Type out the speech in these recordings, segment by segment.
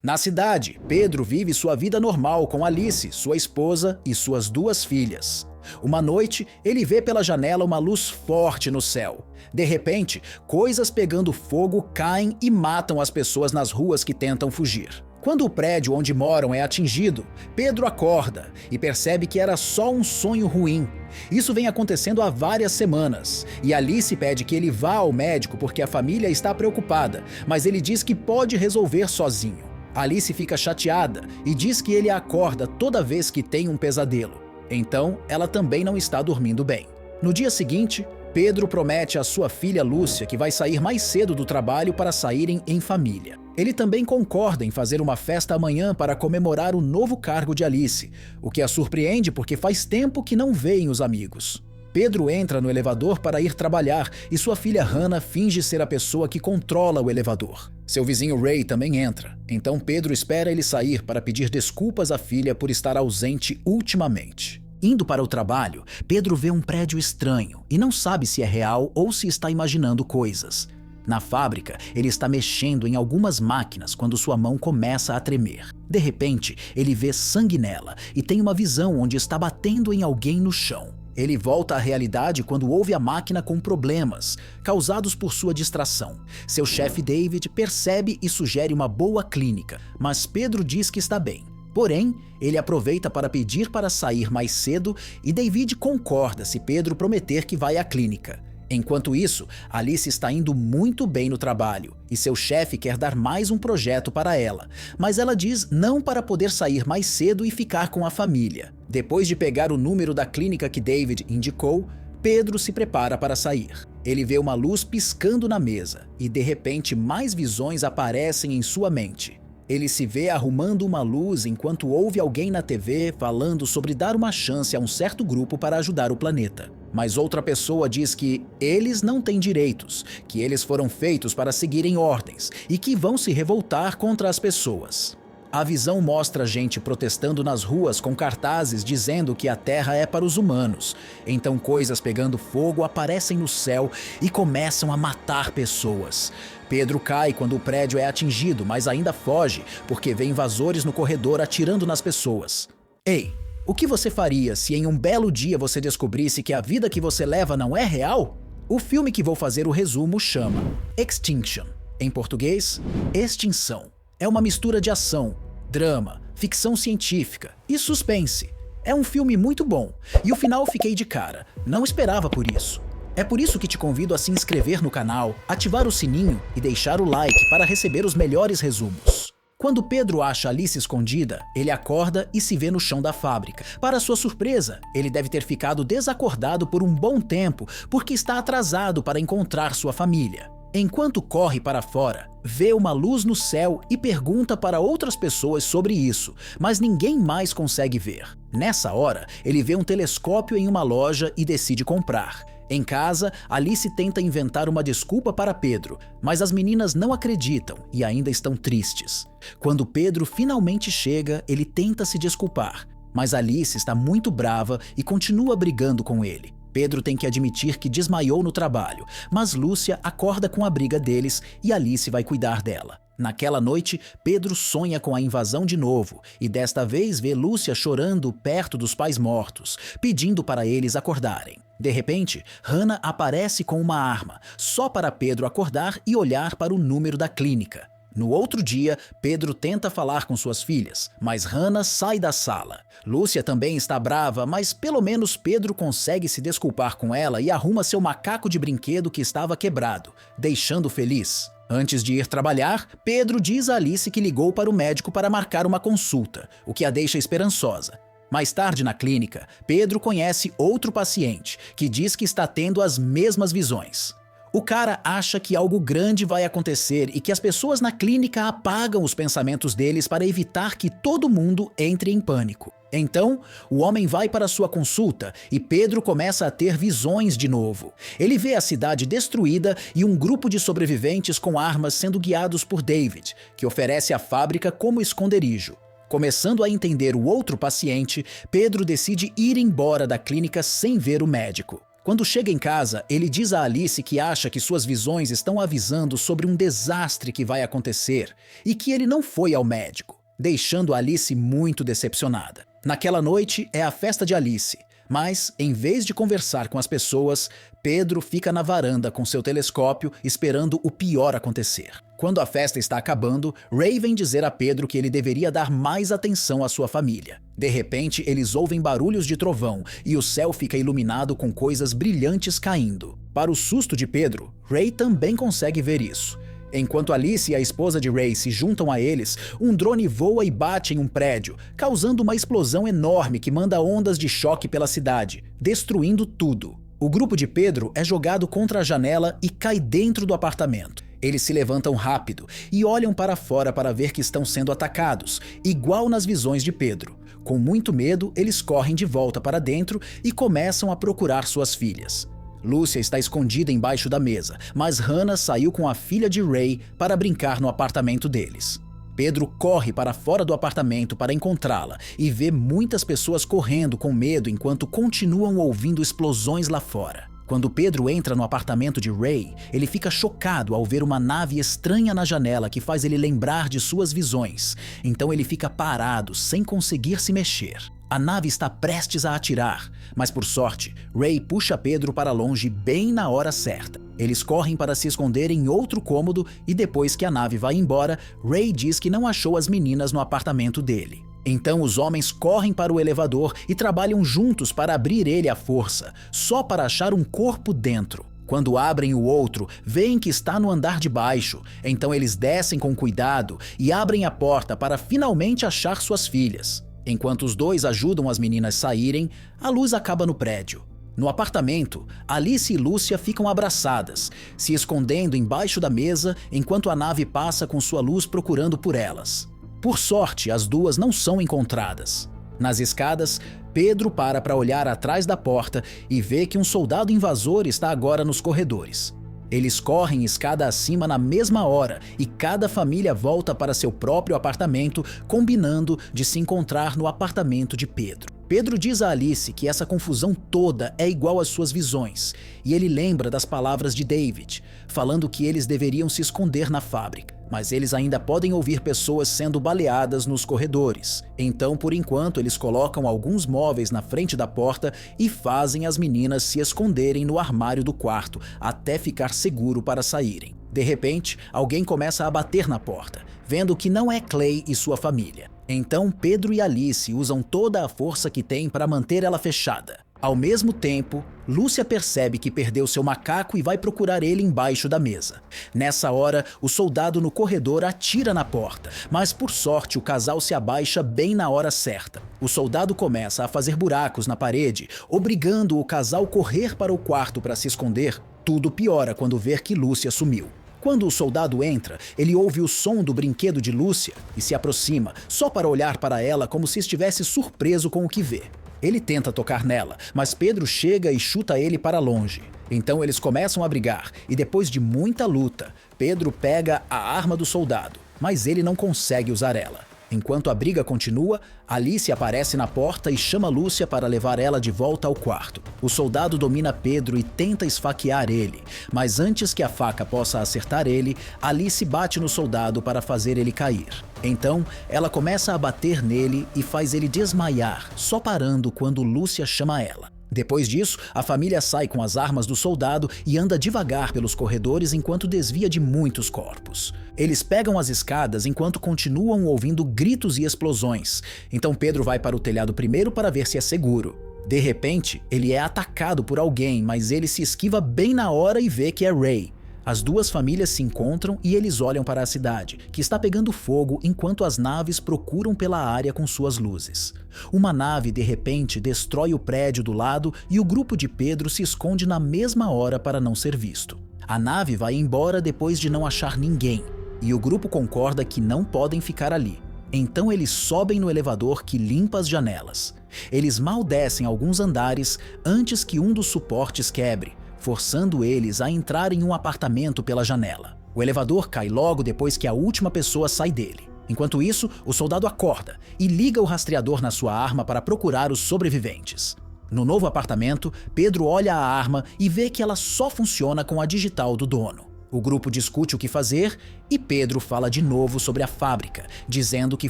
Na cidade, Pedro vive sua vida normal com Alice, sua esposa e suas 2 filhas. Uma noite, ele vê pela janela uma luz forte no céu. De repente, coisas pegando fogo caem e matam as pessoas nas ruas que tentam fugir. Quando o prédio onde moram é atingido, Pedro acorda e percebe que era só um sonho ruim. Isso vem acontecendo há várias semanas, e Alice pede que ele vá ao médico porque a família está preocupada, mas ele diz que pode resolver sozinho. Alice fica chateada e diz que ele a acorda toda vez que tem um pesadelo. Então, ela também não está dormindo bem. No dia seguinte, Pedro promete à sua filha Lúcia que vai sair mais cedo do trabalho para saírem em família. Ele também concorda em fazer uma festa amanhã para comemorar o novo cargo de Alice, o que a surpreende porque faz tempo que não veem os amigos. Pedro entra no elevador para ir trabalhar e sua filha Hannah finge ser a pessoa que controla o elevador. Seu vizinho Ray também entra, então Pedro espera ele sair para pedir desculpas à filha por estar ausente ultimamente. Indo para o trabalho, Pedro vê um prédio estranho e não sabe se é real ou se está imaginando coisas. Na fábrica, ele está mexendo em algumas máquinas quando sua mão começa a tremer. De repente, ele vê sangue nela e tem uma visão onde está batendo em alguém no chão. Ele volta à realidade quando ouve a máquina com problemas, causados por sua distração. Seu chefe David percebe e sugere uma boa clínica, mas Pedro diz que está bem. Porém, ele aproveita para pedir para sair mais cedo e David concorda se Pedro prometer que vai à clínica. Enquanto isso, Alice está indo muito bem no trabalho e seu chefe quer dar mais um projeto para ela, mas ela diz não para poder sair mais cedo e ficar com a família. Depois de pegar o número da clínica que David indicou, Pedro se prepara para sair. Ele vê uma luz piscando na mesa e de repente mais visões aparecem em sua mente. Ele se vê arrumando uma luz enquanto ouve alguém na TV falando sobre dar uma chance a um certo grupo para ajudar o planeta. Mas outra pessoa diz que eles não têm direitos, que eles foram feitos para seguirem ordens e que vão se revoltar contra as pessoas. A visão mostra gente protestando nas ruas com cartazes dizendo que a Terra é para os humanos. Então coisas pegando fogo aparecem no céu e começam a matar pessoas. Pedro cai quando o prédio é atingido, mas ainda foge porque vê invasores no corredor atirando nas pessoas. Ei, o que você faria se em um belo dia você descobrisse que a vida que você leva não é real? O filme que vou fazer o resumo chama Extinction. Em português, Extinção. É uma mistura de ação, drama, ficção científica e suspense. É um filme muito bom e o final fiquei de cara, não esperava por isso. É por isso que te convido a se inscrever no canal, ativar o sininho e deixar o like para receber os melhores resumos. Quando Pedro acha Alice escondida, ele acorda e se vê no chão da fábrica. Para sua surpresa, ele deve ter ficado desacordado por um bom tempo porque está atrasado para encontrar sua família. Enquanto corre para fora, vê uma luz no céu e pergunta para outras pessoas sobre isso, mas ninguém mais consegue ver. Nessa hora, ele vê um telescópio em uma loja e decide comprar. Em casa, Alice tenta inventar uma desculpa para Pedro, mas as meninas não acreditam e ainda estão tristes. Quando Pedro finalmente chega, ele tenta se desculpar, mas Alice está muito brava e continua brigando com ele. Pedro tem que admitir que desmaiou no trabalho, mas Lúcia acorda com a briga deles e Alice vai cuidar dela. Naquela noite, Pedro sonha com a invasão de novo e desta vez vê Lúcia chorando perto dos pais mortos, pedindo para eles acordarem. De repente, Hannah aparece com uma arma, só para Pedro acordar e olhar para o número da clínica. No outro dia, Pedro tenta falar com suas filhas, mas Hannah sai da sala. Lúcia também está brava, mas pelo menos Pedro consegue se desculpar com ela e arruma seu macaco de brinquedo que estava quebrado, deixando feliz. Antes de ir trabalhar, Pedro diz a Alice que ligou para o médico para marcar uma consulta, o que a deixa esperançosa. Mais tarde na clínica, Pedro conhece outro paciente, que diz que está tendo as mesmas visões. O cara acha que algo grande vai acontecer e que as pessoas na clínica apagam os pensamentos deles para evitar que todo mundo entre em pânico. Então, o homem vai para sua consulta e Pedro começa a ter visões de novo. Ele vê a cidade destruída e um grupo de sobreviventes com armas sendo guiados por David, que oferece a fábrica como esconderijo. Começando a entender o outro paciente, Pedro decide ir embora da clínica sem ver o médico. Quando chega em casa, ele diz a Alice que acha que suas visões estão avisando sobre um desastre que vai acontecer e que ele não foi ao médico, deixando Alice muito decepcionada. Naquela noite é a festa de Alice, mas, em vez de conversar com as pessoas, Pedro fica na varanda com seu telescópio esperando o pior acontecer. Quando a festa está acabando, Ray vem dizer a Pedro que ele deveria dar mais atenção à sua família. De repente, eles ouvem barulhos de trovão e o céu fica iluminado com coisas brilhantes caindo. Para o susto de Pedro, Ray também consegue ver isso. Enquanto Alice e a esposa de Ray se juntam a eles, um drone voa e bate em um prédio, causando uma explosão enorme que manda ondas de choque pela cidade, destruindo tudo. O grupo de Pedro é jogado contra a janela e cai dentro do apartamento. Eles se levantam rápido e olham para fora para ver que estão sendo atacados, igual nas visões de Pedro. Com muito medo, eles correm de volta para dentro e começam a procurar suas filhas. Lúcia está escondida embaixo da mesa, mas Hannah saiu com a filha de Ray para brincar no apartamento deles. Pedro corre para fora do apartamento para encontrá-la e vê muitas pessoas correndo com medo enquanto continuam ouvindo explosões lá fora. Quando Pedro entra no apartamento de Ray, ele fica chocado ao ver uma nave estranha na janela que faz ele lembrar de suas visões. Então ele fica parado, sem conseguir se mexer. A nave está prestes a atirar, mas por sorte, Ray puxa Pedro para longe bem na hora certa. Eles correm para se esconder em outro cômodo e depois que a nave vai embora, Ray diz que não achou as meninas no apartamento dele. Então os homens correm para o elevador e trabalham juntos para abrir ele à força, só para achar um corpo dentro. Quando abrem o outro, veem que está no andar de baixo, então eles descem com cuidado e abrem a porta para finalmente achar suas filhas. Enquanto os dois ajudam as meninas a saírem, a luz acaba no prédio. No apartamento, Alice e Lúcia ficam abraçadas, se escondendo embaixo da mesa enquanto a nave passa com sua luz procurando por elas. Por sorte, as duas não são encontradas. Nas escadas, Pedro para olhar atrás da porta e vê que um soldado invasor está agora nos corredores. Eles correm escada acima na mesma hora e cada família volta para seu próprio apartamento, combinando de se encontrar no apartamento de Pedro. Pedro diz a Alice que essa confusão toda é igual às suas visões, e ele lembra das palavras de David, falando que eles deveriam se esconder na fábrica. Mas eles ainda podem ouvir pessoas sendo baleadas nos corredores. Então, por enquanto, eles colocam alguns móveis na frente da porta e fazem as meninas se esconderem no armário do quarto, até ficar seguro para saírem. De repente, alguém começa a bater na porta, vendo que não é Clay e sua família. Então, Pedro e Alice usam toda a força que têm para manter ela fechada. Ao mesmo tempo, Lúcia percebe que perdeu seu macaco e vai procurar ele embaixo da mesa. Nessa hora, o soldado no corredor atira na porta, mas por sorte o casal se abaixa bem na hora certa. O soldado começa a fazer buracos na parede, obrigando o casal a correr para o quarto para se esconder. Tudo piora quando vê que Lúcia sumiu. Quando o soldado entra, ele ouve o som do brinquedo de Lúcia e se aproxima, só para olhar para ela como se estivesse surpreso com o que vê. Ele tenta tocar nela, mas Pedro chega e chuta ele para longe. Então eles começam a brigar e depois de muita luta, Pedro pega a arma do soldado, mas ele não consegue usar ela. Enquanto a briga continua, Alice aparece na porta e chama Lúcia para levar ela de volta ao quarto. O soldado domina Pedro e tenta esfaquear ele, mas antes que a faca possa acertar ele, Alice bate no soldado para fazer ele cair. Então, ela começa a bater nele e faz ele desmaiar, só parando quando Lúcia chama ela. Depois disso, a família sai com as armas do soldado e anda devagar pelos corredores enquanto desvia de muitos corpos. Eles pegam as escadas enquanto continuam ouvindo gritos e explosões. Então Pedro vai para o telhado primeiro para ver se é seguro. De repente, ele é atacado por alguém, mas ele se esquiva bem na hora e vê que é Ray. As duas famílias se encontram e eles olham para a cidade, que está pegando fogo enquanto as naves procuram pela área com suas luzes. Uma nave, de repente, destrói o prédio do lado e o grupo de Pedro se esconde na mesma hora para não ser visto. A nave vai embora depois de não achar ninguém, e o grupo concorda que não podem ficar ali. Então eles sobem no elevador que limpa as janelas. Eles mal descem alguns andares antes que um dos suportes quebre, forçando eles a entrar em um apartamento pela janela. O elevador cai logo depois que a última pessoa sai dele. Enquanto isso, o soldado acorda e liga o rastreador na sua arma para procurar os sobreviventes. No novo apartamento, Pedro olha a arma e vê que ela só funciona com a digital do dono. O grupo discute o que fazer e Pedro fala de novo sobre a fábrica, dizendo que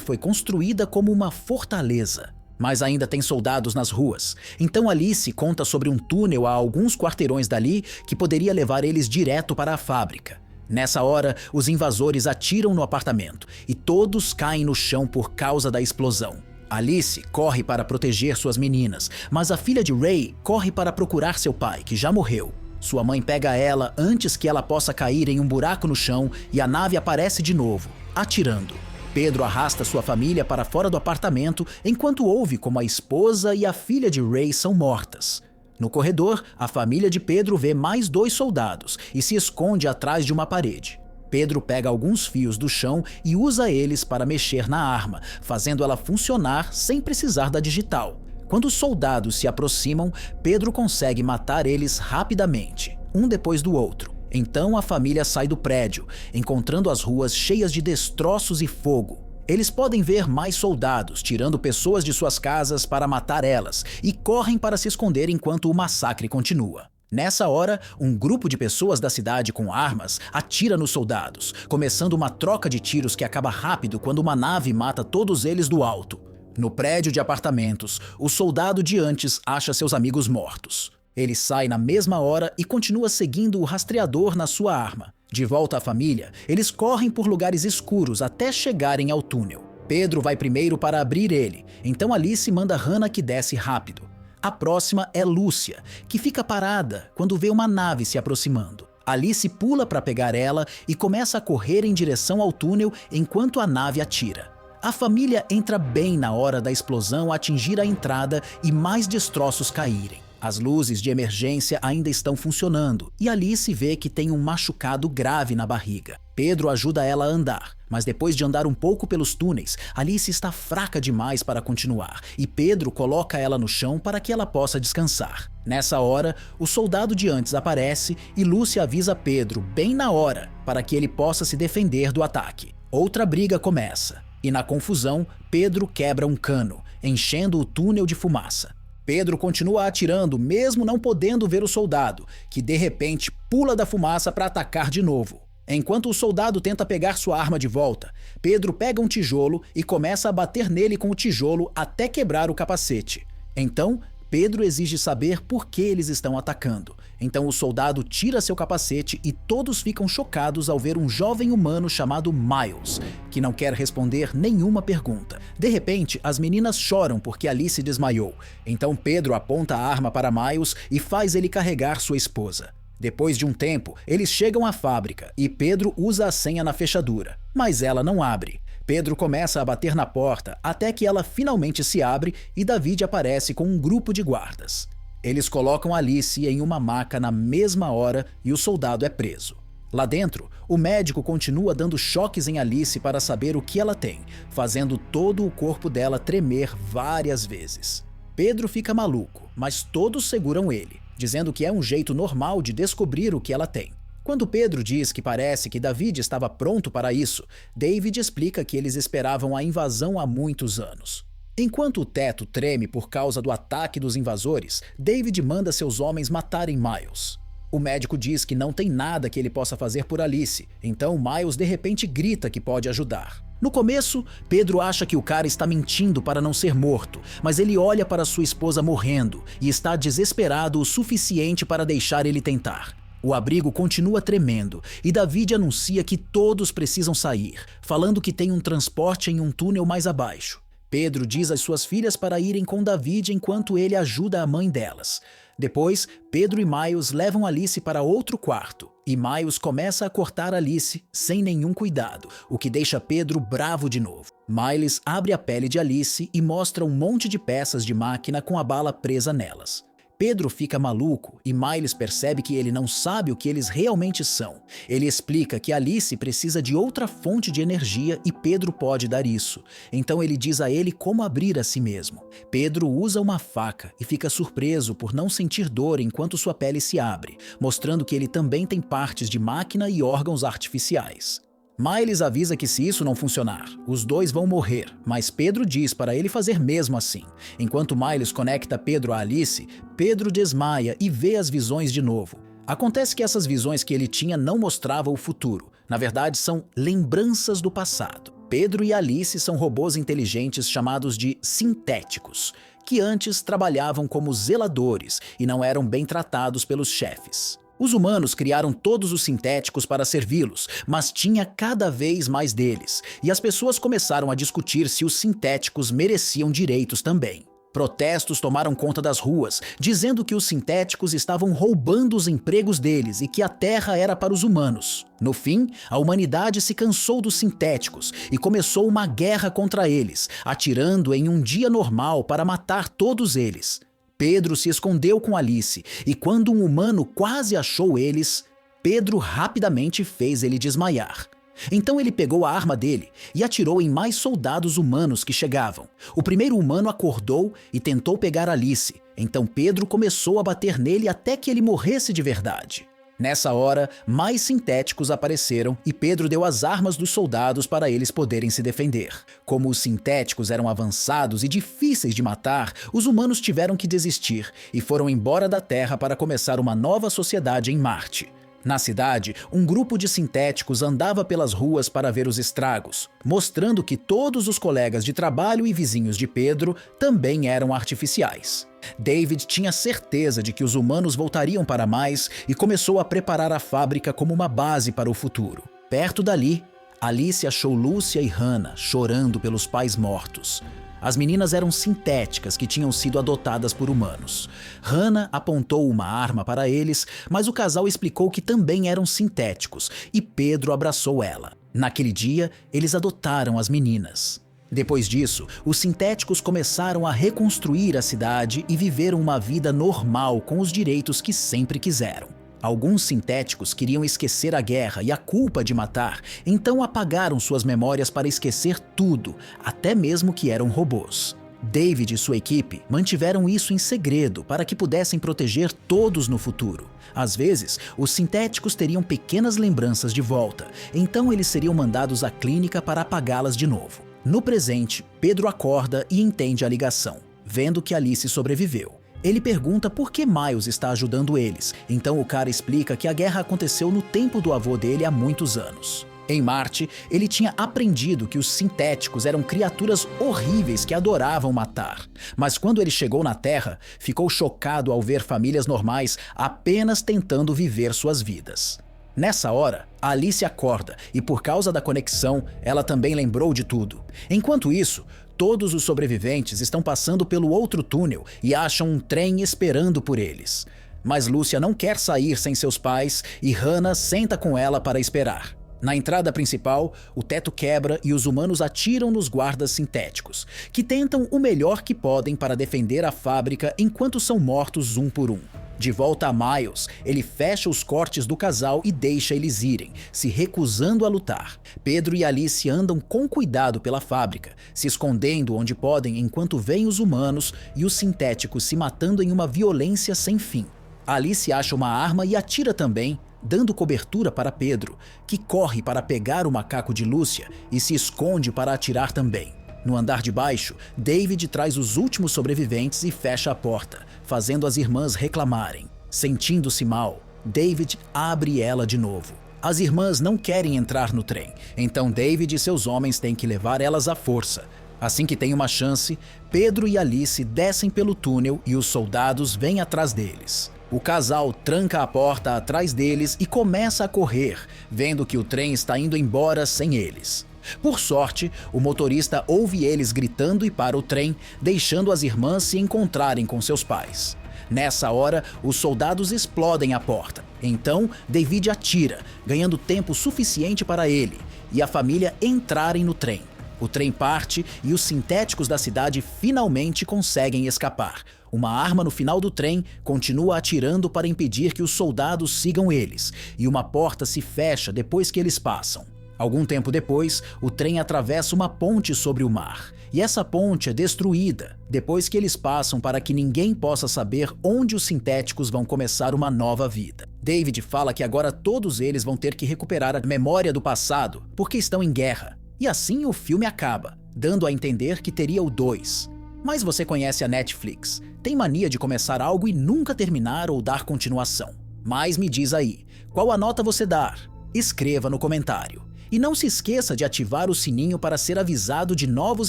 foi construída como uma fortaleza. Mas ainda tem soldados nas ruas. Então Alice conta sobre um túnel a alguns quarteirões dali que poderia levar eles direto para a fábrica. Nessa hora, os invasores atiram no apartamento e todos caem no chão por causa da explosão. Alice corre para proteger suas meninas, mas a filha de Ray corre para procurar seu pai, que já morreu. Sua mãe pega ela antes que ela possa cair em um buraco no chão e a nave aparece de novo, atirando. Pedro arrasta sua família para fora do apartamento enquanto ouve como a esposa e a filha de Ray são mortas. No corredor, a família de Pedro vê mais 2 soldados e se esconde atrás de uma parede. Pedro pega alguns fios do chão e usa eles para mexer na arma, fazendo ela funcionar sem precisar da digital. Quando os soldados se aproximam, Pedro consegue matar eles rapidamente, um depois do outro. Então a família sai do prédio, encontrando as ruas cheias de destroços e fogo. Eles podem ver mais soldados tirando pessoas de suas casas para matar elas e correm para se esconder enquanto o massacre continua. Nessa hora, um grupo de pessoas da cidade com armas atira nos soldados, começando uma troca de tiros que acaba rápido quando uma nave mata todos eles do alto. No prédio de apartamentos, o soldado de antes acha seus amigos mortos. Ele sai na mesma hora e continua seguindo o rastreador na sua arma. De volta à família, eles correm por lugares escuros até chegarem ao túnel. Pedro vai primeiro para abrir ele, então Alice manda Hannah que desce rápido. A próxima é Lúcia, que fica parada quando vê uma nave se aproximando. Alice pula para pegar ela e começa a correr em direção ao túnel enquanto a nave atira. A família entra bem na hora da explosão atingir a entrada e mais destroços caírem. As luzes de emergência ainda estão funcionando e Alice vê que tem um machucado grave na barriga. Pedro ajuda ela a andar, mas depois de andar um pouco pelos túneis, Alice está fraca demais para continuar e Pedro coloca ela no chão para que ela possa descansar. Nessa hora, o soldado de antes aparece e Lúcia avisa Pedro bem na hora para que ele possa se defender do ataque. Outra briga começa e na confusão, Pedro quebra um cano, enchendo o túnel de fumaça. Pedro continua atirando mesmo não podendo ver o soldado, que de repente pula da fumaça para atacar de novo. Enquanto o soldado tenta pegar sua arma de volta, Pedro pega um tijolo e começa a bater nele com o tijolo até quebrar o capacete. Então, Pedro exige saber por que eles estão atacando. Então o soldado tira seu capacete e todos ficam chocados ao ver um jovem humano chamado Miles, que não quer responder nenhuma pergunta. De repente, as meninas choram porque Alice desmaiou. Então Pedro aponta a arma para Miles e faz ele carregar sua esposa. Depois de um tempo, eles chegam à fábrica e Pedro usa a senha na fechadura, mas ela não abre. Pedro começa a bater na porta até que ela finalmente se abre e David aparece com um grupo de guardas. Eles colocam Alice em uma maca na mesma hora e o soldado é preso. Lá dentro, o médico continua dando choques em Alice para saber o que ela tem, fazendo todo o corpo dela tremer várias vezes. Pedro fica maluco, mas todos seguram ele, dizendo que é um jeito normal de descobrir o que ela tem. Quando Pedro diz que parece que David estava pronto para isso, David explica que eles esperavam a invasão há muitos anos. Enquanto o teto treme por causa do ataque dos invasores, David manda seus homens matarem Miles. O médico diz que não tem nada que ele possa fazer por Alice, então Miles de repente grita que pode ajudar. No começo, Pedro acha que o cara está mentindo para não ser morto, mas ele olha para sua esposa morrendo e está desesperado o suficiente para deixar ele tentar. O abrigo continua tremendo e David anuncia que todos precisam sair, falando que tem um transporte em um túnel mais abaixo. Pedro diz às suas filhas para irem com David enquanto ele ajuda a mãe delas. Depois, Pedro e Miles levam Alice para outro quarto e Miles começa a cortar Alice sem nenhum cuidado, o que deixa Pedro bravo de novo. Miles abre a pele de Alice e mostra um monte de peças de máquina com a bala presa nelas. Pedro fica maluco e Miles percebe que ele não sabe o que eles realmente são. Ele explica que Alice precisa de outra fonte de energia e Pedro pode dar isso. Então ele diz a ele como abrir a si mesmo. Pedro usa uma faca e fica surpreso por não sentir dor enquanto sua pele se abre, mostrando que ele também tem partes de máquina e órgãos artificiais. Miles avisa que se isso não funcionar, os dois vão morrer, mas Pedro diz para ele fazer mesmo assim. Enquanto Miles conecta Pedro a Alice, Pedro desmaia e vê as visões de novo. Acontece que essas visões que ele tinha não mostravam o futuro. Na verdade, são lembranças do passado. Pedro e Alice são robôs inteligentes chamados de sintéticos, que antes trabalhavam como zeladores e não eram bem tratados pelos chefes. Os humanos criaram todos os sintéticos para servi-los, mas tinha cada vez mais deles, e as pessoas começaram a discutir se os sintéticos mereciam direitos também. Protestos tomaram conta das ruas, dizendo que os sintéticos estavam roubando os empregos deles e que a Terra era para os humanos. No fim, a humanidade se cansou dos sintéticos e começou uma guerra contra eles, atirando em um dia normal para matar todos eles. Pedro se escondeu com Alice e quando um humano quase achou eles, Pedro rapidamente fez ele desmaiar. Então ele pegou a arma dele e atirou em mais soldados humanos que chegavam. O primeiro humano acordou e tentou pegar Alice, então Pedro começou a bater nele até que ele morresse de verdade. Nessa hora, mais sintéticos apareceram e Pedro deu as armas dos soldados para eles poderem se defender. Como os sintéticos eram avançados e difíceis de matar, os humanos tiveram que desistir e foram embora da Terra para começar uma nova sociedade em Marte. Na cidade, um grupo de sintéticos andava pelas ruas para ver os estragos, mostrando que todos os colegas de trabalho e vizinhos de Pedro também eram artificiais. David tinha certeza de que os humanos voltariam para mais e começou a preparar a fábrica como uma base para o futuro. Perto dali, Alice achou Lúcia e Hannah chorando pelos pais mortos. As meninas eram sintéticas que tinham sido adotadas por humanos. Hannah apontou uma arma para eles, mas o casal explicou que também eram sintéticos e Pedro abraçou ela. Naquele dia, eles adotaram as meninas. Depois disso, os sintéticos começaram a reconstruir a cidade e viveram uma vida normal com os direitos que sempre quiseram. Alguns sintéticos queriam esquecer a guerra e a culpa de matar, então apagaram suas memórias para esquecer tudo, até mesmo que eram robôs. David e sua equipe mantiveram isso em segredo para que pudessem proteger todos no futuro. Às vezes, os sintéticos teriam pequenas lembranças de volta, então eles seriam mandados à clínica para apagá-las de novo. No presente, Pedro acorda e entende a ligação, vendo que Alice sobreviveu. Ele pergunta por que Miles está ajudando eles, então o cara explica que a guerra aconteceu no tempo do avô dele há muitos anos. Em Marte, ele tinha aprendido que os sintéticos eram criaturas horríveis que adoravam matar. Mas quando ele chegou na Terra, ficou chocado ao ver famílias normais apenas tentando viver suas vidas. Nessa hora, Alice acorda e por causa da conexão, ela também lembrou de tudo. Enquanto isso, todos os sobreviventes estão passando pelo outro túnel e acham um trem esperando por eles. Mas Lúcia não quer sair sem seus pais e Hannah senta com ela para esperar. Na entrada principal, o teto quebra e os humanos atiram nos guardas sintéticos, que tentam o melhor que podem para defender a fábrica enquanto são mortos um por um. De volta a Miles, ele fecha os cortes do casal e deixa eles irem, se recusando a lutar. Pedro e Alice andam com cuidado pela fábrica, se escondendo onde podem enquanto veem os humanos e os sintéticos se matando em uma violência sem fim. Alice acha uma arma e atira também, dando cobertura para Pedro, que corre para pegar o macaco de Lúcia e se esconde para atirar também. No andar de baixo, David traz os últimos sobreviventes e fecha a porta, fazendo as irmãs reclamarem. Sentindo-se mal, David abre ela de novo. As irmãs não querem entrar no trem, então David e seus homens têm que levar elas à força. Assim que tem uma chance, Pedro e Alice descem pelo túnel e os soldados vêm atrás deles. O casal tranca a porta atrás deles e começa a correr, vendo que o trem está indo embora sem eles. Por sorte, o motorista ouve eles gritando e para o trem, deixando as irmãs se encontrarem com seus pais. Nessa hora, os soldados explodem a porta. Então, David atira, ganhando tempo suficiente para ele e a família entrarem no trem. O trem parte e os sintéticos da cidade finalmente conseguem escapar. Uma arma no final do trem continua atirando para impedir que os soldados sigam eles, e uma porta se fecha depois que eles passam. Algum tempo depois, o trem atravessa uma ponte sobre o mar. E essa ponte é destruída depois que eles passam para que ninguém possa saber onde os sintéticos vão começar uma nova vida. David fala que agora todos eles vão ter que recuperar a memória do passado porque estão em guerra. E assim o filme acaba, dando a entender que teria o 2. Mas você conhece a Netflix. Tem mania de começar algo e nunca terminar ou dar continuação. Mas me diz aí, qual a nota você dá? Escreva no comentário. E não se esqueça de ativar o sininho para ser avisado de novos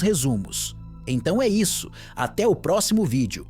resumos. Então é isso, até o próximo vídeo.